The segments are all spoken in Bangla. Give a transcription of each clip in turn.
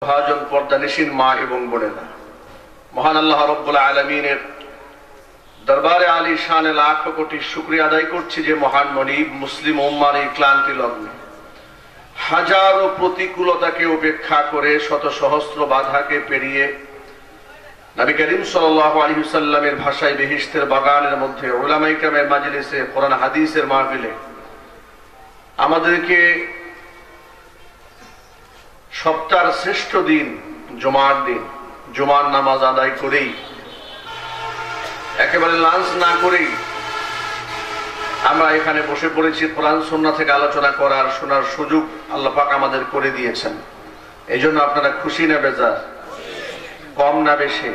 ভাজন পর্দানিশীন মা এবং বোনেরা, মহান আল্লাহ রব্বুল আলামিনের দরবারে আলী শানে লাখ কোটি শুকরিয়া আদায় করছি যে মহান মনিব মুসলিম উম্মার এই ক্লান্তি লগ্নে হাজারো প্রতিকূলতাকে উপেক্ষা করে শত সহস্র বাধাকে পেরিয়ে নবী করিম সাল্লাল্লাহু আলাইহি ওয়াসাল্লামের ভাষায় বেহেশতের বাগানের মধ্যে উলামায়ে কেরামের মাজলিসে কোরআন হাদিসের মাহফিলে আমাদেরকে সপ্তাহের শ্রেষ্ঠ দিন জুমার দিন জুমার নামাজ আদায় করেই একেবারে লাঞ্চ না করেই আমরা এখানে বসে পড়েছি কোরআন সুন্নাহ থেকে আলোচনা করার শোনার সুযোগ আল্লাহ পাক আমাদের করে দিয়েছেন। এই জন্য আপনারা খুশি না বেজার, কম না বেশি?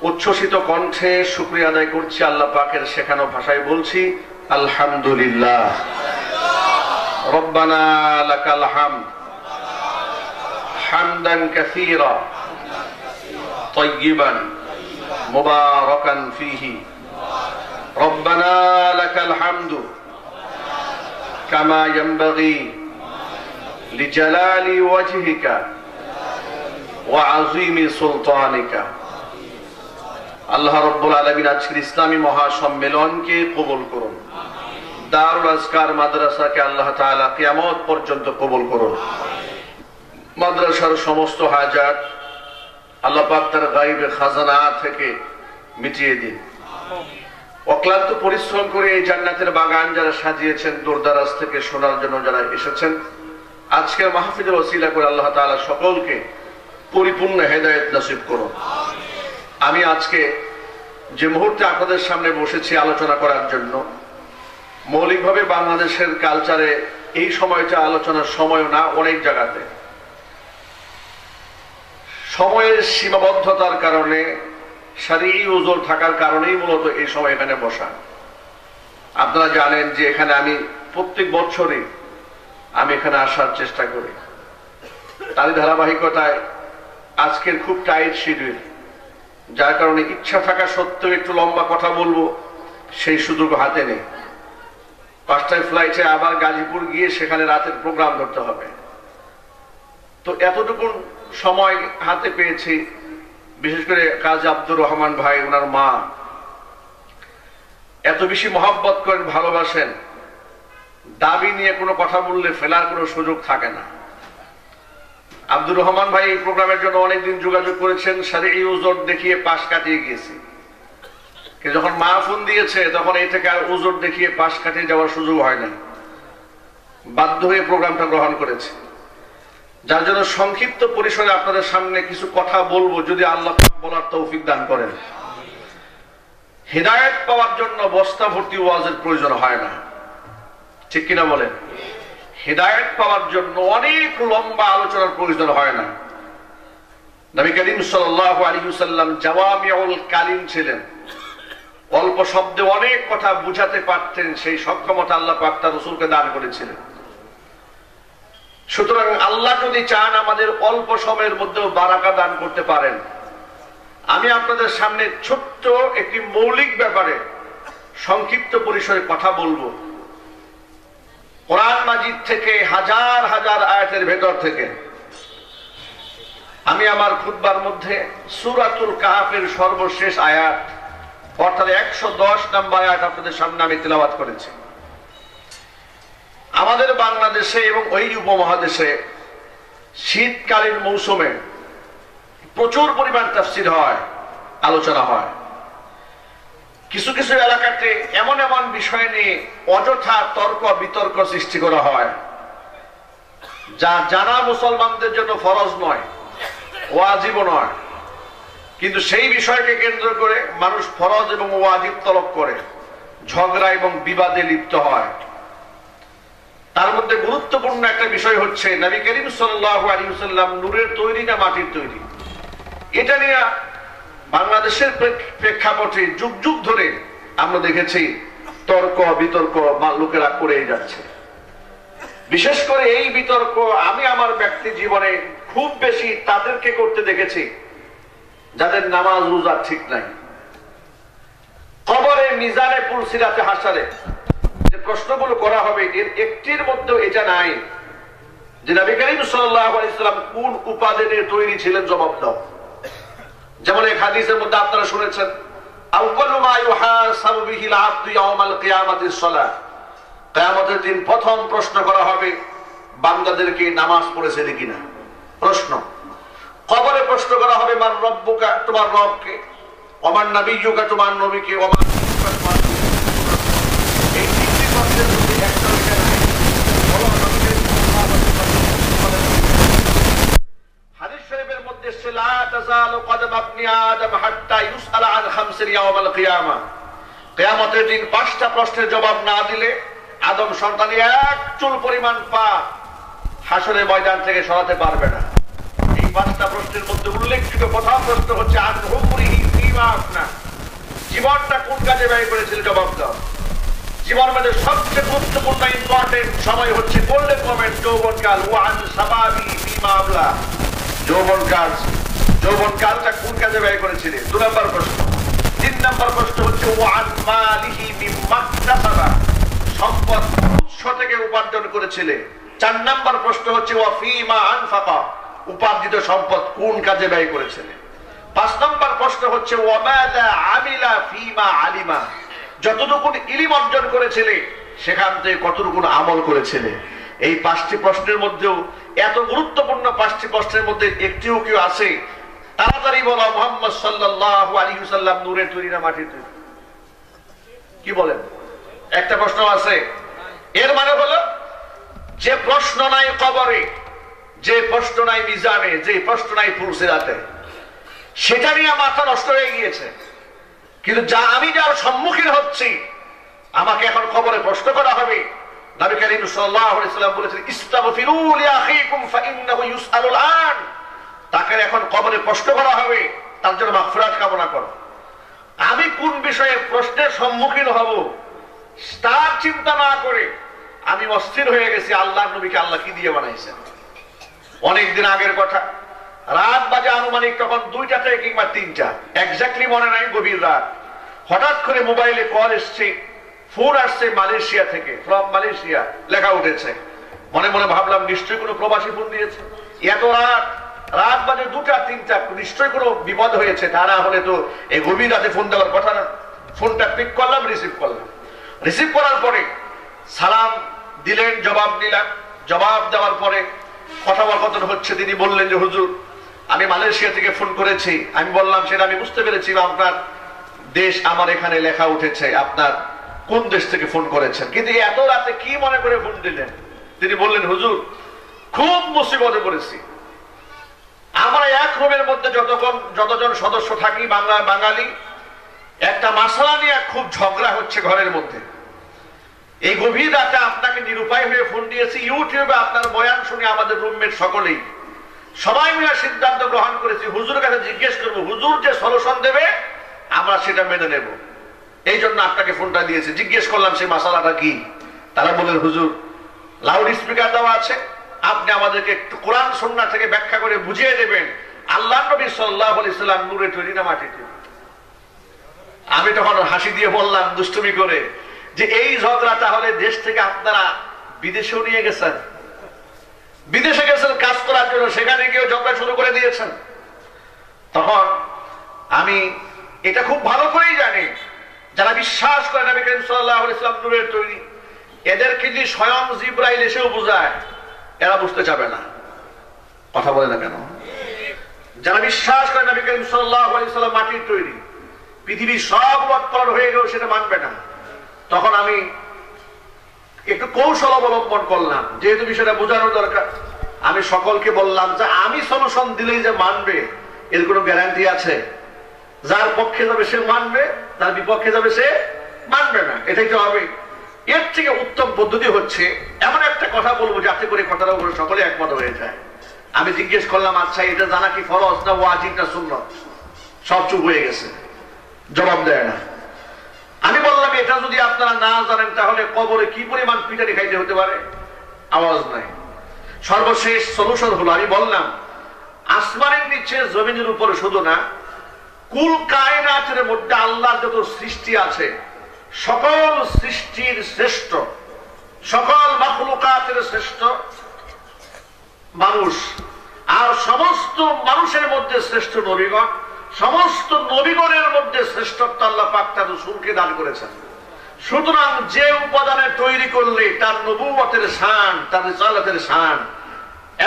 উচ্ছ্বসিত কণ্ঠে শুকরিয়া আদায় করছি আল্লাহ পাকের শেখানো ভাষায় বলছি আলহামদুলিল্লাহ। রব্বানা লাকাল হামদ হামদান কাসীরা তাইয়িবান মুবারাকান ফীহি রব্বানা লাকাল হামদু কামা ইয়ানবাগী লিজালালি ওয়াজহিকা ওয়া আযীমি সুলতানিকা। আল্লাহ রাব্বুল আলামিন আজকের ইসলামী মহাসম্মেলনকে কবুল করুন। দারুল আজকার মাদ্রাসাকে আল্লাহ তাআলা কিয়ামত পর্যন্ত কবুল করুন। মাদ্রাসার সমস্ত হাজাত আল্লাহ পাক তার গায়বে খাজানা থেকে মিটিয়ে দিন। অক্লান্ত পরিশ্রম করে এই জান্নাতের বাগান যারা সাজিয়েছেন, দূরদারাজ থেকে শোনার জন্য যারা এসেছেন, আজকের মাহফিলের ওসিলা করে আল্লাহ তাআলা সকলকে পরিপূর্ণ হেদায়েত নসিব করুন। আমি আজকে যে মুহূর্তে আপনাদের সামনে বসেছি আলোচনা করার জন্য, মৌলিকভাবে বাংলাদেশের কালচারে এই সময়টা আলোচনার সময় না, অনেক জায়গাতে সময়ের সীমাবদ্ধতার কারণে, শারীরিক ওজোর থাকার কারণেই মূলত এই সময় এখানে বসা। আপনারা জানেন যে এখানে আমি প্রত্যেক বছরই আমি এখানে আসার চেষ্টা করি। তারই ধারাবাহিকতায় আজকের খুব টাইট শিডিউল, যার কারণে ইচ্ছা থাকা সত্ত্বেও একটু লম্বা কথা বলবো সেই সুযোগ হাতে নেই। 5টায় ফ্লাইটে আবার গাজীপুর গিয়ে সেখানে রাতের প্রোগ্রাম ধরতে হবে। তো এতটুকু সময় হাতে পেয়েছি, বিশেষ করে কাজী আব্দুর রহমান ভাই, ওনার মা এত বেশি মহব্বত করেন, ভালোবাসেন, দাবি নিয়ে কোনো কথা বললে ফেলার কোনো সুযোগ থাকে না। আব্দুর রহমান ভাই এই প্রোগ্রামের জন্য অনেকদিন যোগাযোগ করেছেন, শারীরিক ওজর দেখিয়ে পাশ কাটিয়ে গিয়েছি। কিন্তু যখন মা ফোন দিয়েছে তখন এই থেকে আর ওজর দেখিয়ে পাশ কাটিয়ে যাওয়ার সুযোগ হয় না, বাধ্য হয়ে প্রোগ্রামটা গ্রহণ করেছে। যার জন্য সংক্ষিপ্ত পরিসরে আপনাদের সামনে কিছু কথা বলবো, যদি আল্লাহ বলার তৌফিক দান করেন। হিদায়াত পাওয়ার জন্য বস্তা ভর্তি ওয়াজের প্রয়োজন হয় না, ঠিক কিনা বলেন? হিদায়াত পাওয়ার জন্য অনেক লম্বা আলোচনার প্রয়োজন হয় না। নবী করিম সাল্লাল্লাহু আলাইহি ওয়াসাল্লাম জাওয়ামিউল কালিম ছিলেন, অল্প শব্দে অনেক কথা বুঝাতে পারতেন। সেই সক্ষমতা আল্লাহ পাক তার রাসূলকে দান করেছিলেন। সুতরাং আল্লাহ যদি চান আমাদের অল্প সময়ের মধ্যেও বারাকা দান করতে পারেন। আমি আপনাদের সামনে ছোট্ট একটি মৌলিক ব্যাপারে সংক্ষিপ্ত পরিসরে কথা বলবো। কোরআন মাজিদ থেকে হাজার হাজার আয়াতের ভেতর থেকে আমি আমার খুতবার মধ্যে সূরাতুল কাহফের সর্বশেষ আয়াত, অর্থাৎ 110 নম্বর আয়াত আপনাদের সামনে আমি তেলাওয়াত করেছি। আমাদের বাংলাদেশে এবং ওই উপমহাদেশে শীতকালীন মৌসুমে প্রচুর পরিমাণ তাফসীর হয়, আলোচনা হয়। কিছু কিছু এলাকাতে এমন এমন বিষয় নিয়ে অযথা তর্ক বিতর্ক সৃষ্টি করা হয়, যা জানা মুসলমানদের জন্য ফরজ নয়, ওয়াজিবও নয়। কিন্তু সেই বিষয়কে কেন্দ্র করে মানুষ ফরজ এবং ওয়াজিব তলব করে ঝগড়া এবং বিবাদে লিপ্ত হয়। তার মধ্যে গুরুত্বপূর্ণ একটা বিষয় হচ্ছে নবী করিম সাল্লাল্লাহু আলাইহি ওয়াসাল্লাম নূরের তৈরি না মাটির তৈরি। এটা নিয়ে বাংলাদেশের প্রেক্ষাপটে যুগ যুগ ধরে আমরা দেখেছি তর্ক বিতর্ক লোকেরা করেই যাচ্ছে। বিশেষ করে এই বিতর্ক আমি আমার ব্যক্তি জীবনে খুব বেশি তাদেরকে করতে দেখেছি যাদের নামাজ রোজা ঠিক নাই। কবরে, মিজানে, পুলসিরাতে, হাসরে যে প্রশ্নগুলো করা হবে এর একটির মধ্যে এটা নাই যে নবী করিম সাল্লাল্লাহু আলাইহি ওয়াসাল্লাম কোন উপাদানে তৈরি ছিলেন, জবাব দাও। যেমন এই হাদিসের মধ্যে আপনারা শুনেছেন, আউয়ালু মা ইউহাসাবু বিহিল আবদু ইয়াউমাল কিয়ামাতিস সালাহ, কিয়ামতের দিন প্রথম প্রশ্ন করা হবে বান্দাদেরকে নামাজ পড়েছে কিনা। প্রশ্ন কবরে প্রশ্ন করা হবে মান রব্বুকা, তোমার রবকে, ওমান নাবিয়্যুকা, তোমার নবীকে, ওমান দিনুকা, তোমার দিন। এই তিনটি প্রশ্নের মধ্যে একটা হচ্ছে হাদিস শরীফের মধ্যে এসেছে লা তাযালু কদম ইবনি আদম হাত্তা ইউসআলা আন খামসিন ইয়াউমাল কিয়ামা, কিয়ামতের দিন 5টা প্রশ্নের জবাব না দিলে আদম সন্তান এক চুল পরিমাণ পা হাসরের ময়দান থেকে সরাতে পারবে না। এই 5টা প্রশ্নের মধ্যে উল্লেখযোগ্য প্রথম প্রশ্ন হচ্ছে আন উমরিহি ফীমা আফনা, জীবনটা কোন কাজে ব্যয় করেছিল, জবাব দাও। জীবনের মধ্যে সবচেয়ে গুরুত্বপূর্ণ ইম্পর্টেন্ট সময় হচ্ছে গোল্ডেন মোমেন্ট, যৌবনকাল। ওয়ান শাবাবি ফীমা আবলা, যৌবনকালটা কোন কাজে ব্যয় করেছিলেন, 2 নম্বর প্রশ্ন। 3 নম্বর প্রশ্ন হচ্ছে ওয়ান মালিহি মিম্মা ইকতাসাবা, সম্পদ উৎস থেকে উপার্জন করেছিলে। 4 নম্বর প্রশ্ন হচ্ছে ওয়া ফীমা আনফাকা, উপার্জিত সম্পদ কোন কাজে ব্যয় করেছিলে। 5 নম্বর প্রশ্ন হচ্ছে ওয়া মাযা আমিলা ফীমা আলিমা, যতটুকু ইলম অর্জন করেছিলে সেখান থেকে কতটুকু আমল করেছিলে। এই 5টি প্রশ্নের মধ্যেও এত গুরুত্বপূর্ণ 5টি প্রশ্নের মধ্যে একটিও কেউ আছে, তাড়াতাড়ি বলো মুহাম্মদ সাল্লাল্লাহু আলাইহি ওয়াসাল্লাম নূরের তৈরি না মাটির তৈরি? কি বলেন? একটা প্রশ্ন আছে। এর মানে হলো যে প্রশ্ন নাই কবরে, যে প্রশ্ন নাই মিজানে, যে প্রশ্ন নাই ফুলসিরাতে, সেটা নিয়ে মাথা নষ্ট হয়ে গিয়েছে। কিন্তু আমি যার সম্মুখীন হচ্ছি, আমাকে এখন কবরে প্রশ্ন করা হবে। নবী করিম সাল্লাল্লাহু আলাইহি ওয়াসাল্লাম বলেছেন ইস্তাগফিরু লিআখিকুম ফাইন্নাহু ইউসআলুল আন, তাকে এখন কবরে প্রশ্ন করা হবে, তার জন্য মাগফিরাত কামনা করো। আমি কোন বিষয়ে প্রশ্নের সম্মুখীন হব তার চিন্তা না করে আমি অস্থির হয়ে গেছি আল্লাহর নবীকে আল্লাহ কি দিয়ে বানাইছেন। অনেকদিন আগের কথা, রাত বাজে আনুমানিক তখন 2টা থেকে কিংবা 3টা, এক্স্যাক্টলি মনে নাই, গভীর রাত। হঠাৎ করে মোবাইলে কল এসছে, ফোন আসছে মালয়েশিয়া থেকে, ফ্রম মালয়েশিয়া লেখা উঠেছে। মনে মনে ভাবলাম নিশ্চয়ই কোনো প্রবাসী ফোন দিয়েছে। এত রাত বাজে 2টা 3টা, নিশ্চয়ই কোনো বিপদ হয়েছে, তা না হলে তো এই গভীর রাতে ফোন দেওয়ার কথা না। ফোনটা পিক করলাম, রিসিভ করলাম। রিসিভ করার পরে সালাম দিলেন, জবাব দিলাম। জবাব দেওয়ার পরে কথোপকথন হচ্ছে। তিনি বললেন যে হুজুর, আমি মালয়েশিয়া থেকে ফোন করেছি। আমি বললাম সেটা আমি বুঝতে পেরেছি, আপনার দেশ আমার এখানে লেখা উঠেছে, আপনার কোন দেশ থেকে ফোন করেছেন, কিন্তু এত রাতে কি মনে করে ফোন দিলেন? তিনি বললেন হুজুর, খুব মুসিবতে পড়েছি। আমরা এক রুমের মধ্যে যতজন সদস্য থাকি বাঙালি, একটা মাসলা নিয়ে খুব ঝগড়া হচ্ছে ঘরের মধ্যে। এই গভীর রাতে আপনাকে নিরুপায় হয়ে ফোন দিয়েছি। ইউটিউবে আপনার বয়ান শুনে আমাদের রুমমেট সকলেই সবাই মিলে সিদ্ধান্ত গ্রহণ করেছি হুজুরের কাছে জিজ্ঞেস করবো, হুজুর যে সলিউশন দেবে আমরা সেটা মেনে নেব। এই জন্য আপনাকে ফোনটা দিয়েছি। জিজ্ঞেস করলাম সেই মাসালাটা কি। তারা বললেন হুজুর, লাউড স্পিকার দেওয়া আছে, আপনি আমাদেরকে একটু কোরআন সুন্নাহ থেকে ব্যাখ্যা করে বুঝিয়ে দেবেন আল্লাহর নবী সাল্লাল্লাহু আলাইহি ওয়াসাল্লাম নূরে তৈরি না মাটিতে? আমি তখন হাসি দিয়ে বললাম দুষ্টুমি করে যে এই ঝগড়া তাহলে দেশ থেকে আপনারা বিদেশেও নিয়ে গেছেন, বিদেশে গেছেন কাজ করার জন্য, সেখানে গিয়ে ঝগড়া শুরু করে দিয়েছেন। তখন আমি এটা খুব ভালো করেই জানি, যারা বিশ্বাস করে নবী করিম সাল্লাল্লাহু আলাইহি ওয়াসাল্লাম নূরের তৈরি, এদেরকে যদি স্বয়ং জিবরাইল এসেও বোঝায় এরা বুঝতে চাবে না। কথা বলে না কেন? যারা বিশ্বাস করে নবী করিম সাল্লাল্লাহু আলাইহি ওয়াসাল্লাম মাটির তৈরি, পৃথিবীর সব উৎপাদন হয়ে গেলেও সেটা মানবে না। তখন আমি একটু কৌশল অবলম্বন করলাম, যেহেতু বিষয়টা বোঝানো দরকার। আমি সকলকে বললাম যে আমি সলিউশন দিলেই যে মানবে এর কোনো গ্যারান্টি আছে? যার পক্ষে যাবে সে মানবে, যার বিপক্ষে যাবে সে মানবে না, এটাই তো হবে। এর থেকে উত্তম পদ্ধতি হচ্ছে এমন একটা কথা বলবো যাতে করে কথার উপরে সকলে একমত হয়ে যায়। আমি জিজ্ঞেস করলাম, আচ্ছা এটা জানা কি ফরজ না ওয়াজিব না সুন্নাত? সব চুপ হয়ে গেছে, জবাব দেয় না। আমি বললাম এটা যদি আপনারা না জানেন তাহলে কবরে কি পরিমাণ পিটানি খাইতে হতে পারে? আওয়াজ নাই। সর্বশেষ সলিউশন হলো, আমি বললাম আসমানের নিচে জমিনের উপরে শুধু না, কুল কায়নাতের মধ্যে আল্লাহর যত সৃষ্টি আছে সকল সৃষ্টির শ্রেষ্ঠ, সকল মাখলুকাতের শ্রেষ্ঠ মানুষ, আর সমস্ত মানুষের মধ্যে শ্রেষ্ঠ নবীগণ, সমস্ত নবীগণের মধ্যে শ্রেষ্ঠত্ব আল্লাহ পাক তার রাসূলকে দান করেছেন। সুতরাং যে উপাদানে তৈরি করলে তার নবুয়তের শান, তার রিসালাতের শান,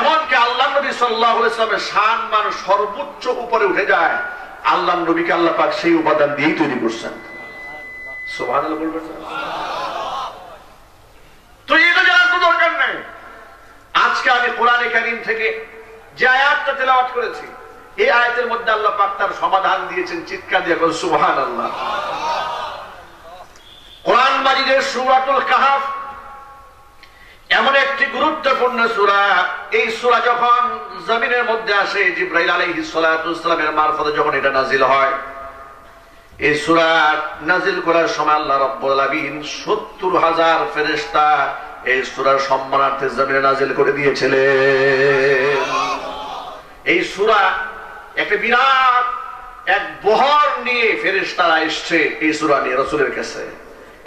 এমনকি আল্লাহ নবী সাল্লাল্লাহু আলাইহি ওয়াসাল্লামের শান মান সর্বোচ্চ উপরে উঠে যায়, আল্লাহ নবীকে আল্লাহ পাক সেই উপাদান দিয়েই তৈরি করছেন। সুবহানাল্লাহ বলবেন না? তো এটা জানার তো দরকার নেই। আজকে আমি কোরআনে কারীম থেকে যে আয়াতটা তেলাওয়াত করেছি, এই আয়াতের মধ্যে আল্লাহ পাক তার সমাধান দিয়েছেন। চিৎকার দিয়ে বলুন সুবহানাল্লাহ। কোরআন মাজিদের সূরাতুল কাহফ এমন একটি গুরুত্বপূর্ণ সূরা। এই সূরা যখন জমিনের মধ্যে আসে, জিবরাইল আলাইহিস সালাতু ওয়াস সালামের মারফতে যখন এটা নাযিল হয়, এই সূরা নাযিল করার সময় আল্লাহ রাব্বুল আলামিন ৭০,০০০ ফেরেশতা এই সূরার সম্মানার্থে জমিনে নাযিল করে দিয়েছিলেন। এই সূরা একটা বিরাট এক বহর নিয়ে ফেরেশতারা এসেছে এই সূরা নিয়ে রাসূলের কাছে।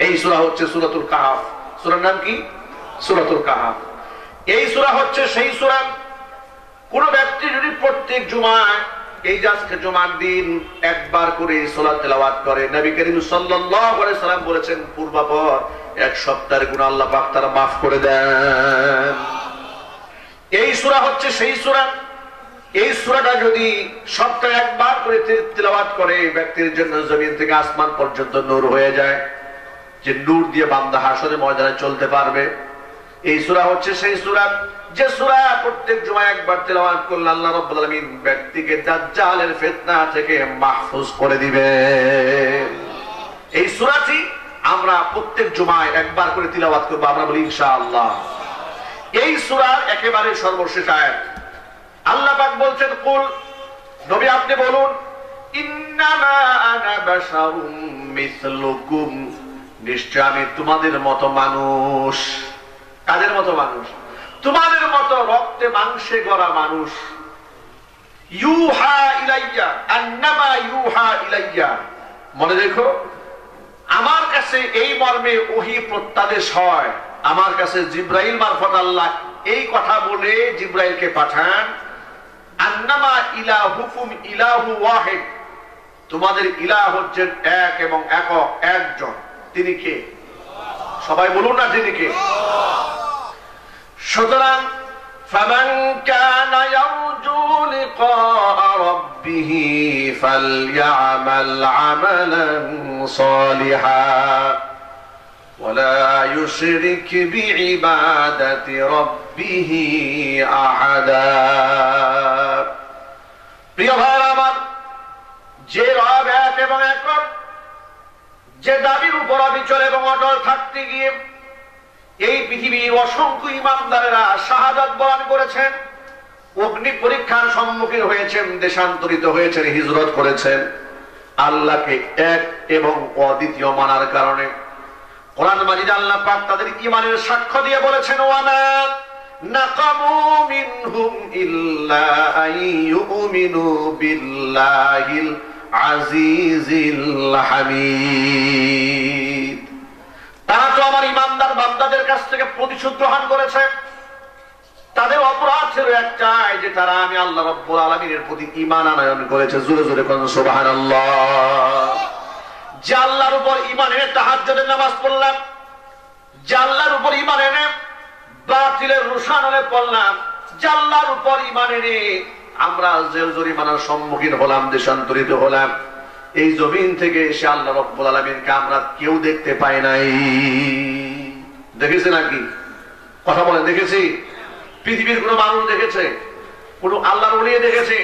এই সূরা হচ্ছে সূরাতুল কাহফ। সূরার নাম কি? সূরাতুল কাহফ। এই সূরা হচ্ছে সেই সূরা, কোন ব্যক্তি যদি প্রত্যেক জুমায়, এই আজকে জুমার দিন একবার করে সূরা তেলাওয়াত করে, নবী করিম সাল্লাল্লাহু আলাইহি সাল্লাম বলেছেন পূর্বাপর এক সপ্তাহের গুনাহ আল্লাহ পাক তার মাফ করে দেন। এই সূরা হচ্ছে সেই সূরা, এই সূরাটা যদি সপ্তাহে একবার করে তেলাওয়াত করে, ব্যক্তির জন্য জমিন থেকে আসমান পর্যন্ত নূর হয়ে যায়, যে নূর দিয়ে বান্দা হাসরের ময়দানে চলতে পারবে। এই সূরা হচ্ছে সেই সূরা, যে সূরা প্রত্যেক জুমায় একবার তেলাওয়াত করলে আল্লাহ রাব্বুল আলামিন ব্যক্তিকে দাজ্জালের ফিতনা থেকে মাহফুজ করে দিবেন। এই সূরাটি আমরা প্রত্যেক জুমায় একবার করে তেলাওয়াত করব, আমরা বলি ইনশাআল্লাহ। এই সূরার একেবারে সর্বশেষ আয়াত আল্লাহ পাক বলছেন, কুল, নবী আপনি বলুন, ইন্নামা আনা বাশারুম মিসলুকুম, নিশ্চয় আমি তোমাদের মতো মানুষ। কাদের মতো মানুষ? তোমাদের মতো রক্তে মাংসে গড়া মানুষ। ইউহা ইলাইয়া, আন্নামা ইউহা ইলাইয়া, মনে রেখো আমার কাছে এই মর্মে ওহী প্রত্যাদেশ হয়। আমার কাছে জিবরাইল মারফত আল্লাহ এই কথা বলে জিবরাইলকে পাঠান, আন্নামা ইলাহুকুম ইলাহু ওয়াহিদ, তোমাদের ইলাহ হচ্ছেন এক এবং একক একজন। তিনি কে? সবাই বলুন না, তিনি কে? সুতরাং ফামান কানা ইয়ারজু লিকা রাব্বিহি ফালইআমাল আমালান সালিহা ওয়ালা ইউশরিক বিইবাদাতি রাব্বিহি আহাদা। প্রিয় ভাইরা আমার, যে রব এক এবং একক, যে দাবির উপর অবিচল এবং অটল থাকতে গিয়ে এই পৃথিবীর অসংখ্য ইমানদারেরা শাহাদাত বরণ করেছেন, অগ্নি পরীক্ষার সম্মুখীন হয়েছেন, দেশান্তরিত হয়েছেন, হিজরত করেছেন, আল্লাহকে এক এবং অদ্বিতীয় মানার কারণে কোরআন মাজিদে আল্লাহ পাক তাদের ঈমানের সাক্ষ্য দিয়ে বলেছেন, ওয়ামা নাকামু মিনহুম ইল্লা আইয়ুমিনু বিল্লাহিল আজিজিল হামিদ। তারা তো আমার ইমানদার বান্দাদের কাছ থেকে প্রতিশোধ গ্রহণ করেছে। তাদের অপরাধ ছিল একটাই, যে তারা আমি আল্লাহ রাব্বুল আলামিনের প্রতি ঈমান আনয়ন করেছে। জোরে জোরে কোন সুবহানাল্লাহ। যে আল্লাহর উপর ঈমান এনে তাহাজ্জুদের নামাজ পড়লাম, যে আল্লাহর উপর ঈমান এনে বাতিলের রোশানলে পড়লাম, যে আল্লাহর উপর ঈমান এনে আমরা জেল জরিমানার সম্মুখীন হলাম, দেশান্তরিত হলাম, এই জমিন থেকে এসে আল্লাহ রাব্বুল আলামিনকে আমরা কেউ দেখতে পাই নাই। দেখেছে নাকি? কথা বলেন, দেখেছি? পৃথিবীর কোন মানুষ দেখেছে? কোন আল্লাহর ওলি দেখেছে?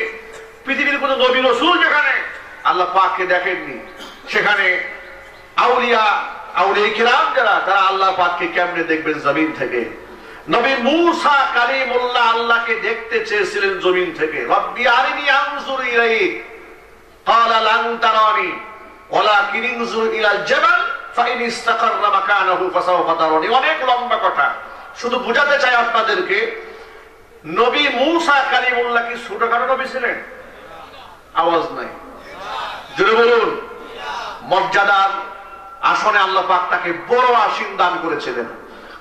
পৃথিবীর কোন নবী রাসূল যেখানে আল্লাহ পাককে দেখেননি, সেখানে আউলিয়া আউলিয়া কিরাম যারা, তারা আল্লাহ পাককে কেমনে দেখবেন জমিন থেকে? নবী মূসা কালিমুল্লাহ আল্লাহকে দেখতে চেয়েছিলেন জমিন থেকে। রব্বি আরিনি আনজুর ইলাইক ক্বালা লান তারানি ওয়ালাকিন ইনজুর ইলাল জাবাল ফাইন ইসতাকাররা মাকানাহু ফাসাওফা তারানি। অনেক লম্বা কথা, শুধু বুঝাতে চাই আপনাদেরকে, নবী মূসা কালিমুল্লাহ কি ছোটখাটো নবী ছিলেন? আওয়াজ নাই, জোরে বলুন। মর্যাদার আসনে আল্লাহ পাক তাকে বড় আসীন দান করেছিলেন।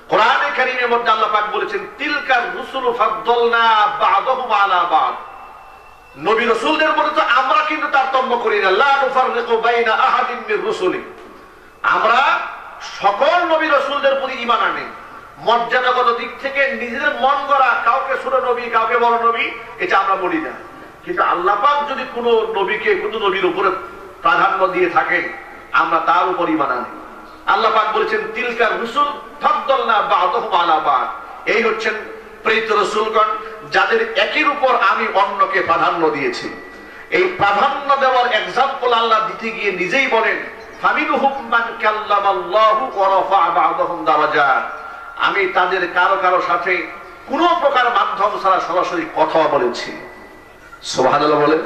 কোরআনে কারীমের মধ্যে আল্লাহ পাক বলেছেন তিলকার রুসুলু ফাদ্দালনা বা'দাহুম আলা বা'দ। নবী রাসূলদের মধ্যে তো আমরা কিন্তু তারতম্য করি না, লা নুফাররিকু বাইনা আহাদিন মির রুসুলি। আমরা সকল নবী রাসূলদের প্রতি ঈমান আনি। মর্যাদাগত দিক থেকে নিজেদের মন গড়া কাউকে ছোট নবী কাউকে বড় নবী এটা আমরা বলি না, কিন্তু আল্লাহ পাক যদি কোনো নবীকে কোনো নবীর উপরে প্রাধান্য দিয়ে থাকেন আমরা তার উপর ঈমান আনি। আল্লাহ পাক বলেছেন তিলকার রুসুল ফাদ্দালনা বা'দাহুম আলা বা'দ। এই হচ্ছেন প্রেরিত রাসূলগণ যাদের একের উপর আমি অন্যকে প্রাধান্য দিয়েছি। এই প্রাধান্য দেওয়ার এক্সাম্পল আল্লাহ দিতে গিয়ে নিজেই বলেন ফামিনহুম মান কাল্লামাল্লাহু ওয়া রাফা বা'দাহুম দারাজাত। আমি তাদের কারো কারো সাথে কোন প্রকার মাধ্যম ছাড়া সরাসরি কথা বলেছি। সুবহানাল্লাহ বলেন।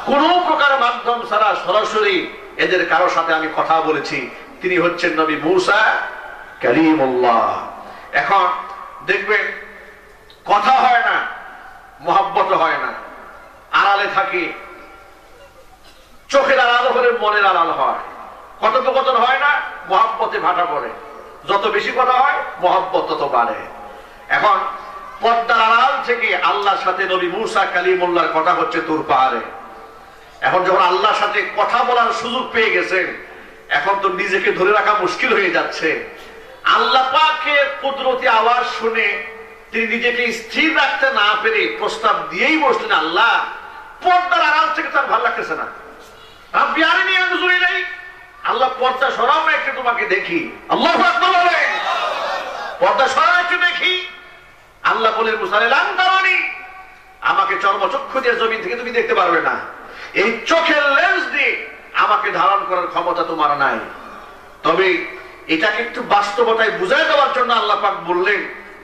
কোন প্রকার মাধ্যম ছাড়া সরাসরি এদের কারো সাথে আমি কথা বলেছি। তিনি হচ্ছেন নবী মূসা কালিমুল্লাহ। এখন দেখবেন কথা হয় না, মহব্বত হয় না, আড়ালে থাকে, চোখের আড়াল হলে মনের আড়াল হয়, কথোপকথন হয় না, মহব্বতে ভাটা পড়ে। যত বেশি কথা হয় মহব্বত তত বাড়ে। এখন পর্দার আড়াল থেকে আল্লাহর সাথে নবী মূসা কালিমুল্লাহর কথা হচ্ছে তুর পাহাড়ে। এখন যখন আল্লাহর সাথে কথা বলার সুযোগ পেয়ে গেছেন এখন তো নিজেকে ধরে রাখা মুশকিল হয়ে যাচ্ছে। আল্লাহ পাকের কুদরতি আওয়াজ শুনে তিনি নিজেকে স্থির রাখতে না পেরে প্রস্তাব দিয়েই বসলেন, আল্লাহ পর্দার আড়াল থেকে তার ভালো লাগতেছে না, রাব্বি আরিনি আনজুর ইলাইক। আল্লাহ পর্দা সরাও না একটু তোমাকে দেখি। আল্লাহু আকবার বলেন। পর্দা সরাও একটু দেখি। আল্লাহ বলেন মুসা লান তারানি, আমাকে চর্মচক্ষু দিয়ে জমিন থেকে তুমি দেখতে পারবে না, এই চোখের লেন্স দিয়ে আমাকে ধারণ করার ক্ষমতা তোমার নাই। তবে এটাকে একটু বাস্তবতায় বুঝাই দেওয়ার জন্য আল্লাহ পাক বললেন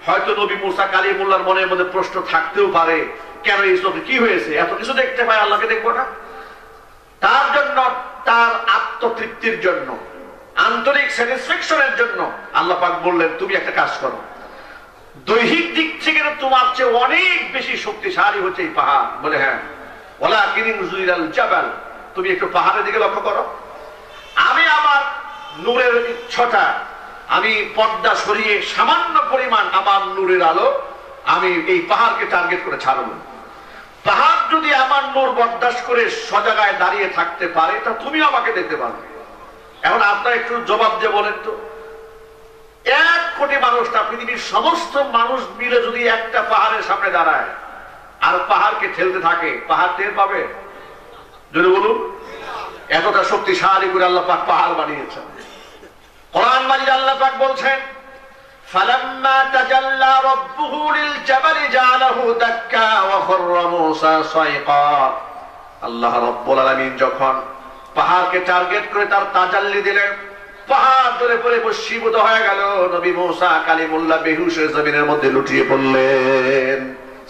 হয়তো নবী মূসা কালিমুল্লাহর মনের মধ্যে প্রশ্ন থাকতেও পারে, কেন এই চোখে কি হয়েছে, এত কিছু দেখতে পায় আল্লাহকে দেখবো না। তার জন্য, তার আত্মতৃপ্তির জন্য, আন্তরিক স্যাটিসফ্যাকশনের জন্য আল্লাহ পাক বললেন তুমি একটা কাজ করো, দৈহিক দিক থেকে তোমার চেয়ে অনেক বেশি শক্তিশালী হচ্ছে এই পাহাড়। বলে হ্যাঁ, ওয়ালাকিন ইনজুরিল জাবাল, তুমি একটু পাহাড়ের দিকে লক্ষ্য করো। আমি আমার নূরের ইচ্ছাটা আমি পর্দা সরিয়ে সামান্য পরিমাণ আমার নূরের আলো আমি এই পাহাড়কে টার্গেট করে ছাড়ব। পাহাড় যদি আমার নূর বরদাস্ত করে সজাগায় দাঁড়িয়ে থাকতে পারে তা তুমি আমাকে দেখতে পারবে। এখন আপনারা একটু জবাব দিয়ে বলেন তো, 1 কোটি মানুষটা পৃথিবীর সমস্ত মানুষ মিলে যদি একটা পাহাড়ের সামনে দাঁড়ায় আর পাহাড়কে ঠেলতে থাকে, পাহাড় টের পাবে? যদি বলুন, এতটা শক্তিশালী করে আল্লাহ পাক পাহাড় বানিয়েছেন। কোরআন মাজিদে আল্লাহ পাক বলছেন ফালাম্মা তাজাল্লা রাব্বুহু লিল জাবালি জাআলাহু দাক্কা ওয়া খাররা মূসা সাইকা। আল্লাহ রাব্বুল আলামিন যখন পাহাড়কে টার্গেট করে তার তাজাল্লি দিলেন, পাহাড় ধরে পড়ে বশীভূত হয়ে গেল। নবী মূসা কালিমুল্লাহ বেহুশ হয়ে জমিনের মধ্যে লুটিয়ে পড়লেন,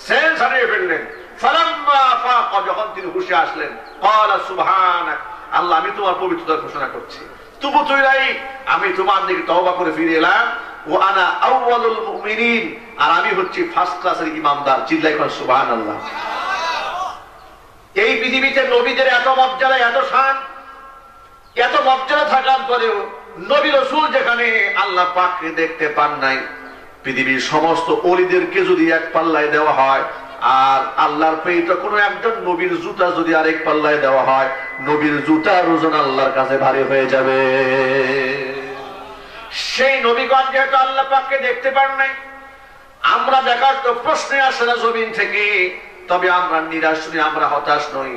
সেন্স হারিয়ে ফেললেন। ফালাম্মা ফাকা, যখন তিনি হুঁশে আসলেন, ক্বালা সুবহানাক, আল্লাহ আমি তোমার পবিত্রতার ঘোষণা করছি, তুবতু ইলাইক, আমি তোমার দিকে তওবা করে ফিরে এলাম। ওয়া আনা আউয়ালুল মুমিনিন, আর আমি হচ্ছি ফার্স্ট ক্লাসের ইমানদার। চিল্লাই কোন সুবহানাল্লাহ। এই পৃথিবীতে নবীদের এত মর্যাদা, এত শান, এত মর্যাদা থাকার পরেও নবী রাসূল যেখানে আল্লাহ পাককে দেখতে পান নাই, পৃথিবীর সমস্ত ওলিদেরকে যদি এক পাল্লায় দেওয়া হয় আর আল্লাহর প্রেরিত কোন একজন নবীর জুতা যদি আরেক পাল্লায় দেওয়া হয়, নবীর জুতার ওজন আল্লাহর কাছে ভারী হয়ে যাবে। সেই নবীগণ যেহেতু আল্লাহ পাককে দেখতে পান নাই, আমরা দেখার তো প্রশ্নে আসে না জমিন থেকে, তবে আমরা নিরাশ নই, আমরা হতাশ নই।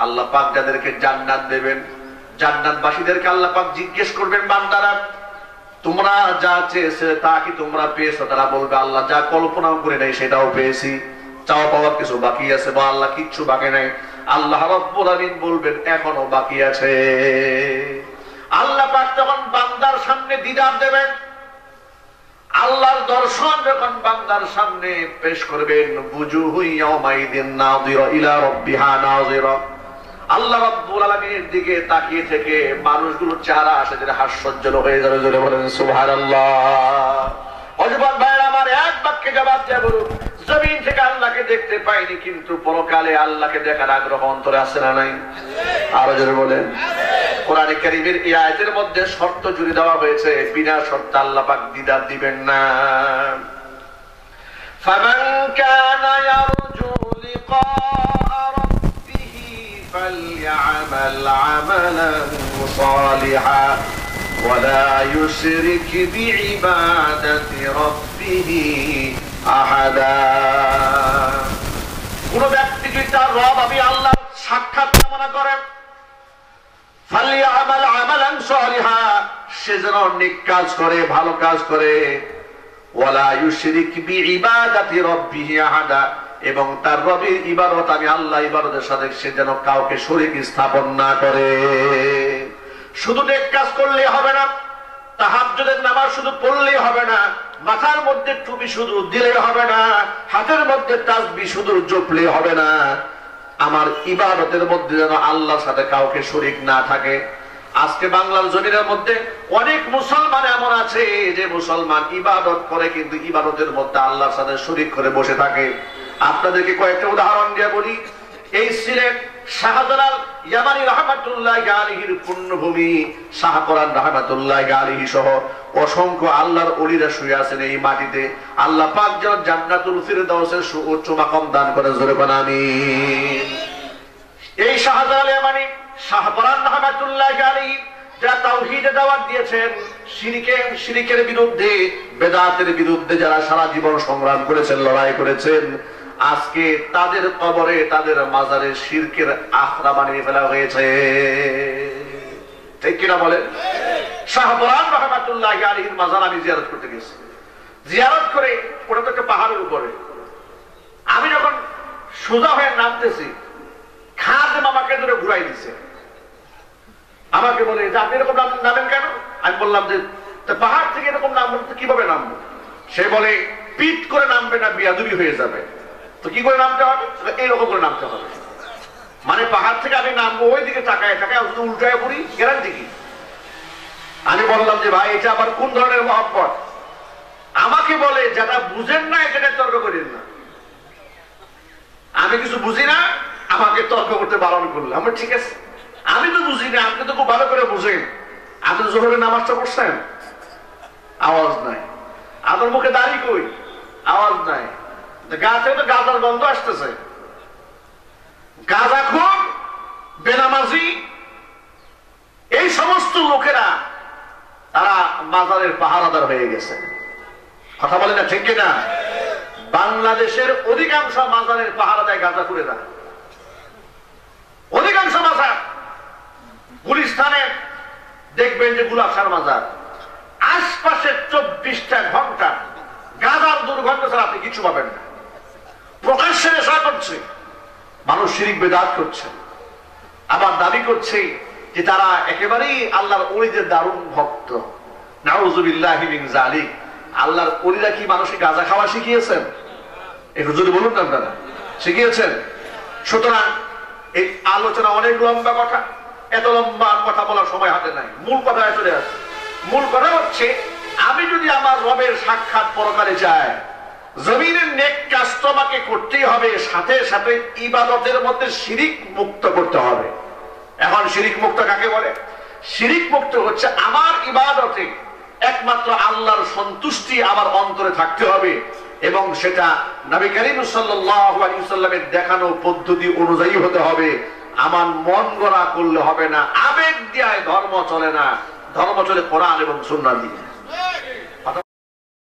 আল্লাহ পাক যাদেরকে জান্নাত দেবেন, জান্নাতবাসীদেরকে আল্লাহ পাক জিজ্ঞেস করবেন, বান্দারা তোমরা যা চেয়েছে তা কি তোমরা পেয়েছো? তারা বলবে আল্লাহ যা কল্পনাও করে নাই সেটাও পেয়েছি, চাওয়া পাওয়ার কিছু বাকি আছে? বা আল্লাহ কিচ্ছু বাকি নাই। আল্লাহ রাব্বুল আলামিন বলবেন এখনো বাকি আছে। আল্লাহ পাক যখন বান্দার সামনে দিদার দেবেন, আল্লাহর দর্শন যখন বান্দার সামনে পেশ করবেন, বুজুহু ইয়াউমাইদিন নাযিরা ইলা রাব্বিহা নাযিরা, আল্লাহ রাব্বুল আলামিনের দিকে তাকিয়ে থেকে মানুষগুলোর চেহারা আসে যেটা হাস্যোজ্জ্বল হয়ে যাবে। জোরে বলেন সুবহানাল্লাহ। ওজবান ভাইরা আমার, এক বাক্যে জবাব দিয়ে বলুন, জমিন থেকে আল্লাহকে দেখতে পাইনি, কিন্তু পরকালে আল্লাহকে দেখার আগ্রহ অন্তরে আছে না নাই? আরো জোরে বলেন। কোরআনে কারীমের এই আয়াতের মধ্যে শর্ত জুড়ে দেওয়া হয়েছে, বিনা শর্তে আল্লাহ পাক দ্বিধা দিবেন না। ফামান কানা ইয়ারজু লিকাআ রাব্বিহি ফালইআমাল আমালান সালিহান ওয়া লা ইউশরিক বিইবাদাতি রাব্বিহি আহাদা। কোন ব্যক্তি যদি তার রব আমি আল্লাহর সাক্ষাৎ কামনা করেন, ফালইআমাল আমালান সালিহা, সে যেন নেক কাজ করে, ভালো কাজ করে, ওয়ালা ইউশরিক বিইবাদাতি রাব্বিহি আহাদা, এবং তার রবের ইবাদত আমি আল্লাহ ইবাদতের সাথে সে যেন কাউকে শরীক স্থাপন না করে। শুধু নেক কাজ করলে হবে না, তাহাজ্জুদের নামাজ শুধু পড়লেই হবে না, মাথার মধ্যে টুপি শুধু দিলে হবে না, হাতের মধ্যে তাসবিহ শুধু জপলে হবে না, আমার ইবাদতের মধ্যে যেন আল্লাহর সাথে কাউকে শরীক না থাকে। আজকে বাংলার জমিনের মধ্যে অনেক মুসলমান এমন আছে যে মুসলমান ইবাদত করে কিন্তু ইবাদতের মধ্যে আল্লাহর সাথে শরীক করে বসে থাকে। আপনাদেরকে কয়েকটা উদাহরণ দিয়ে বলি। এই সিলেট শাহজালাল ইয়ামানি রাহমাতুল্লাহি আলাইহির পুণ্যভূমি, শাহপরান রাহমাতুল্লাহি আলাইহি সহ অসংখ্য আল্লাহর ওলিরা শুয়ে আছেন এই মাটিতে। আল্লাহ পাক যেন জান্নাতুল ফিরদাউসের সুউচ্চ মাকাম দান করে, জোরে বলেন আমিন। এই শাহজালাল ইয়ামানি, শাহপরান রাহমাতুল্লাহি আলাইহি যারা তাওহীদে দাওয়াত দিয়েছেন, শিরকের বিরুদ্ধে, বেদাতের বিরুদ্ধে যারা সারা জীবন সংগ্রাম করেছেন, লড়াই করেছেন, আজকে তাদের কবরে, তাদের মাজারে শিরকের আখড়া বানিয়ে ফেলা হয়েছে। ঠিক কিনা বলেন? শাহপরান রাহমাতুল্লাহি আলাইহির মাজার আমি জিয়ারত করতে গেছি। জিয়ারত করে, ওটা তো একটা পাহাড়ের উপরে, আমি যখন সোজা হয়ে নামতেছি, খাদেম আমাকে ধরে ঘুরাই দিছে। আমাকে বলে যে আপনি এরকম নামেন কেন? আমি বললাম যে পাহাড় থেকে এরকম নাম কিভাবে নামবো? সে বলে পিট করে নামবে না, বিয়াদুবি হয়ে যাবে। তো কি করে নামতে হবে? এইরকম করে নামতে হবে। মানে পাহাড় থেকে আমি নামবো ওই দিকে তাকায় তাকায়, উল্টায় পড়ি, গ্যারান্টি কি? আমি বললাম যে ভাই এটা আবার কোন ধরনের মহব্বত? আমাকে বলে যেটা বুঝেন না এটা তর্ক করেন না। আমি কিছু বুঝি না, আমাকে তর্ক করতে বারণ করলো। আমার ঠিক আছে, আমি তো বুঝি না, আপনি তো খুব ভালো করে বুঝেন। আপনি জোহরের নামাজটা পড়ছেন, আওয়াজ নাই। আপনার মুখে দাড়ি কই? আওয়াজ নাই। গা থেকে তো গাঁজার গন্ধ আসতেছে। গাঁজাখোর, বেনামাজি, এই সমস্ত লোকেরা তারা মাজারের পাহারাদার হয়ে গেছে। কথা বলে না, ঠিক কিনা? বাংলাদেশের অধিকাংশ মাজারের পাহারা দেয় গাঁজাখোরেরা। অধিকাংশ মাজার, গুলিস্তানে দেখবেন যে গুলাবশার মাজার, আশপাশে 24টা ঘন্টা গাঁজার দুর্গন্ধ ছাড়া আপনি কিছু পাবেন না। প্রকাশ্যে নেশা করছে, মানুষ শিরক বিদআত করছে, আবার দাবি করছে যে তারা একেবারেই আল্লাহর ওলিদের দারুণ ভক্ত। নাউযুবিল্লাহি মিন যালিক। আল্লাহর ওলিরা কি মানুষকে গাঁজা খাওয়া শিখিয়েছেন? একটু যদি বলুন না, আপনারা শিখিয়েছেন? সুতরাং এই আলোচনা অনেক লম্বা কথা, এত লম্বা কথা বলার সময় হাতে নাই। মূল কথায় চলে আসে। মূল কথা হচ্ছে, আমি যদি আমার রবের সাক্ষাৎ পরকালে চাই, জমিনের নেক কাজ তো আমাকে করতেই হবে, সাথে সাথে ইবাদতের মধ্যে শিরিক মুক্ত করতে হবে। এখন শিরিক মুক্ত কাকে বলে? শিরিক মুক্ত হচ্ছে আমার ইবাদতে একমাত্র আল্লাহর সন্তুষ্টি আমার অন্তরে থাকতে হবে, এবং সেটা নবী করিম সাল্লাল্লাহু আলাইহি ওয়াসাল্লামের দেখানো পদ্ধতি অনুযায়ী হতে হবে। আমার মন গড়া করলে হবে না, আবেগ দিয়ে ধর্ম চলে না, ধর্ম চলে কোরআন এবং সুন্নাহ দিয়ে।